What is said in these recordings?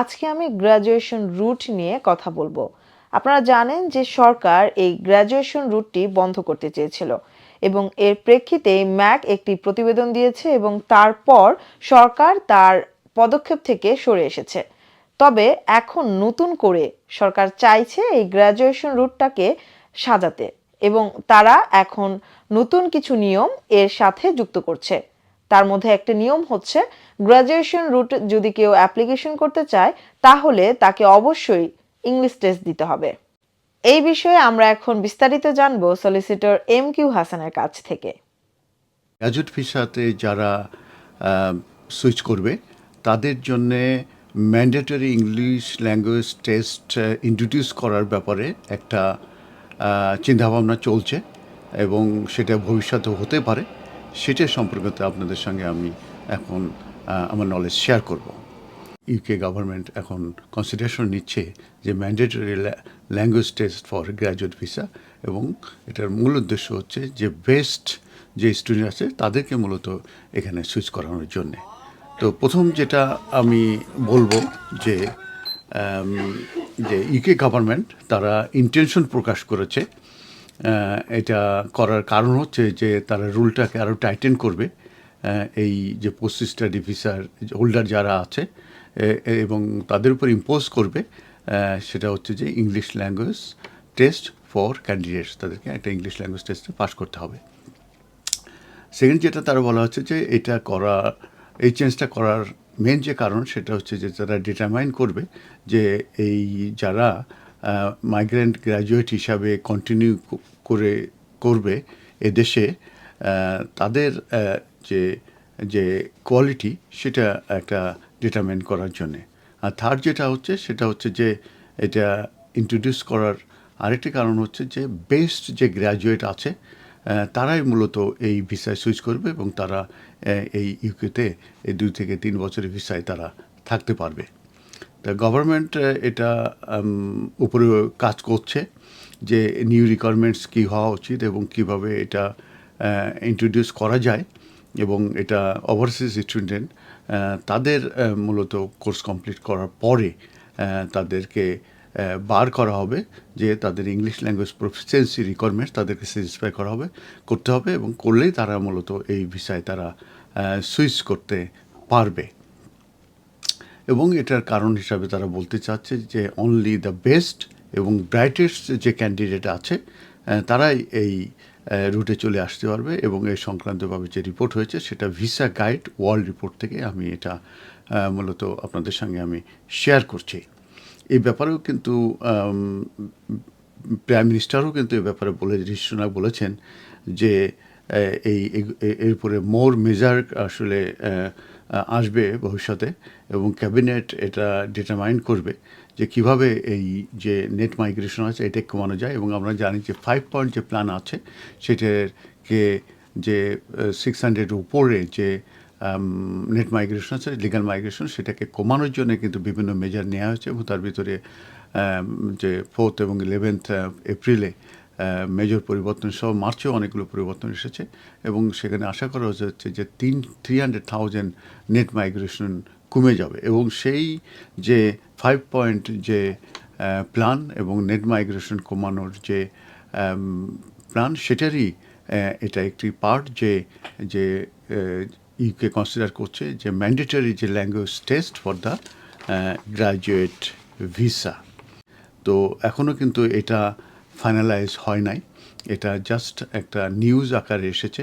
আজকে আমি graduation root নিয়ে কথা বলবো। আপনারা জানেন যে সরকার এই গ্র্যাজুয়েশন রুটটি বন্ধ করতে চেয়েছিল এবং এর প্রেক্ষিতে ম্যাক একটি প্রতিবেদন দিয়েছে এবং তারপর সরকার তার পদক্ষেপ থেকে সরে এসেছে। তবে এখন নতুন করে সরকার চাইছে এই গ্র্যাজুয়েশন রুটটাকে সাজাতে এবং তারা এখন নতুন কিছু নিয়ম এর সাথে যুক্ত করছে। তার মধ্যে একটা নিয়ম হচ্ছে গ্র্যাজুয়েশন রুট যদি কেউ অ্যাপ্লিকেশন করতে চায় তাহলে তাকে অবশ্যই ইংলিশ টেস্ট দিতে হবে। এই বিষয়ে আমরা এখন বিস্তারিত জানবো সলিসিটর এম কিউ হাসানের কাছ থেকে। গ্র্যাজুয়েট ভিসাতে যারা সুইচ করবে তাদের জন্যে mandatory English language test introduce করার ব্যাপারে একটা চিন্তাভাবনা চলছে এবং সেটা ভবিষ্যতে হতে পারে। সেটা সম্পর্কে আপনাদের সঙ্গে আমি এখন আমার নলেজ শেয়ার করব। ইউকে গভর্নমেন্ট এখন কনসিডারেশন নিচ্ছে যে mandatory language test for graduate visa, এবং এটার মূল উদ্দেশ্য হচ্ছে যে বেস্ট যে স্টুডেন্ট আছে তাদেরকে মূলত এখানে সুইচ করানোর জন্যে। তো প্রথম যেটা আমি বলবো যে ইউকে গভর্নমেন্ট তারা ইন্টেনশন প্রকাশ করেছে। এটা করার কারণ হচ্ছে যে তারা রুলটাকে আরও টাইটেন করবে। এই যে পোস্ট স্টাডি ভিসার হোল্ডার যারা আছে এবং তাদের উপর ইম্পোজ করবে, সেটা হচ্ছে যে English language test for candidates, তাদেরকে একটা ইংলিশ ল্যাঙ্গুয়েজ টেস্টে পাস করতে হবে। সেকেন্ড যেটা তারা বলা হচ্ছে যে এটা করা, এই চেঞ্জটা করার মেন যে কারণ সেটা হচ্ছে যে তারা ডিটারমাইন করবে যে এই যারা মাইগ্রেন্ট গ্র্যাজুয়েট হিসাবে কন্টিনিউ করবে এদেশে, তাদের যে যে কোয়ালিটি সেটা একটা ডিটারমাইন করার জন্যে। আর থার্ড যেটা হচ্ছে সেটা হচ্ছে যে এটা ইন্ট্রোডিউস করার আরেকটি কারণ হচ্ছে যে বেস্ট যে গ্র্যাজুয়েট আছে তারাই মূলত এই ভিসায় সুইচ করবে এবং তারা এই ইউকেতে এই 2 থেকে 3 বছরের ভিসায় তারা থাকতে পারবে। তা গভর্নমেন্ট এটা উপরে কাজ করছে যে নিউ রিকোয়ারমেন্টস কী হওয়া উচিত এবং কীভাবে এটা ইন্ট্রোডিউস করা যায়, এবং এটা ওভারসিজ স্টুডেন্ট তাদের মূলত কোর্স কমপ্লিট করার পরে তাদেরকে বার করা হবে যে তাদের ইংলিশ ল্যাঙ্গুয়েজ প্রফিসিয়েন্সি রিকোয়ারমেন্টস তাদেরকে স্যাটিসফাই করা হবে, করতে হবে, এবং করলেই তারা মূলত এই ভিসায় তারা সুইচ করতে পারবে। এবং এটার কারণ হিসাবে তারা বলতে চাচ্ছে যে অনলি দ্য বেস্ট এবং ব্রাইটেস্ট যে ক্যান্ডিডেট আছে তারাই এই রুটে চলে আসতে পারবে। এবং এই সংক্রান্তভাবে যে রিপোর্ট হয়েছে সেটা ভিসা গাইড ওয়ার্ল্ড রিপোর্ট থেকে আমি এটা মূলত আপনাদের সঙ্গে আমি শেয়ার করছি। এই ব্যাপারেও কিন্তু প্রাইম মিনিস্টারও কিন্তু এ ব্যাপারে ঋষি সুনাক বলেছেন যে এই এরপরে মোর মেজার আসলে আসবে ভবিষ্যতে, এবং ক্যাবিনেট এটা ডিটারমাইন করবে যে কিভাবে এই যে নেট মাইগ্রেশন আছে এটা কমানো যায়। এবং আমরা জানি যে 5 পয়েন্ট যে প্ল্যান আছে সেটাকে যে 600 উপরে যে নেট মাইগ্রেশন আছে, লিগাল মাইগ্রেশন, সেটাকে কমানোর জন্য কিন্তু বিভিন্ন মেজার নেওয়া হয়েছে। এবং তার ভিতরে যে 4th এবং 11th এপ্রিলে মেজর পরিবর্তন সহ মার্চেও অনেকগুলো পরিবর্তন এসেছে, এবং সেখানে আশা করা হচ্ছে যে 300,000 নেট মাইগ্রেশন কমে যাবে। এবং সেই যে 5 পয়েন্ট যে প্ল্যান এবং নেট মাইগ্রেশন কমানোর যে প্ল্যান সেটারই এটা একটি পার্ট যে যে ইউকে কনসিডার করছে যে ম্যান্ডেটরি যে language test for the graduate visa. তো এখনও কিন্তু এটা ফাইনালাইজ হয় নাই, এটা জাস্ট একটা নিউজ আকারে এসেছে।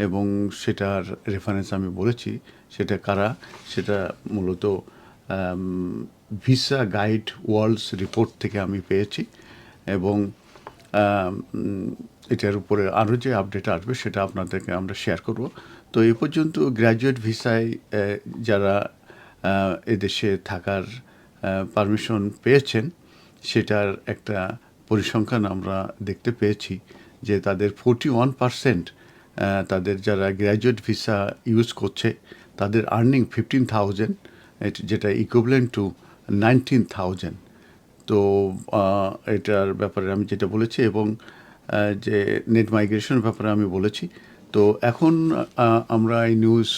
এবং সেটার রেফারেন্স আমি বলেছি, সেটা কারা, সেটা মূলত ভিসা গাইড ওয়ার্ল্ডস রিপোর্ট থেকে আমি পেয়েছি। এবং এটার উপরে আরও যে আপডেট আসবে সেটা আপনাদেরকে আমরা শেয়ার করব। তো এই পর্যন্ত গ্র্যাজুয়েট ভিসায় যারা এদেশে থাকার পারমিশন পেয়েছেন সেটার একটা পরিসংখ্যান আমরা দেখতে পেয়েছি যে তাদের 41% তাদের যারা গ্র্যাজুয়েট ভিসা ইউজ করছে তাদের আর্নিং 15,000, যেটা ইকুইভ্যালেন্ট টু 19,000। তো এটার ব্যাপারে আমি যেটা বলেছি, এবং যে নেট মাইগ্রেশনের ব্যাপারে আমি বলেছি। তো এখন আমরা এই নিউজ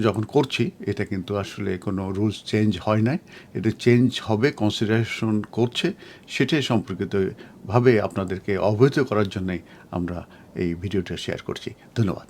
যখন করছি এটা কিন্তু আসলে কোনো রুলস চেঞ্জ হয় নাই, এটা চেঞ্জ হবে কনসিডারেশন করছে, সেটাই সম্পর্কিতভাবে আপনাদেরকে অবহিত করার জন্যই আমরা এই ভিডিওটা শেয়ার করছি। ধন্যবাদ।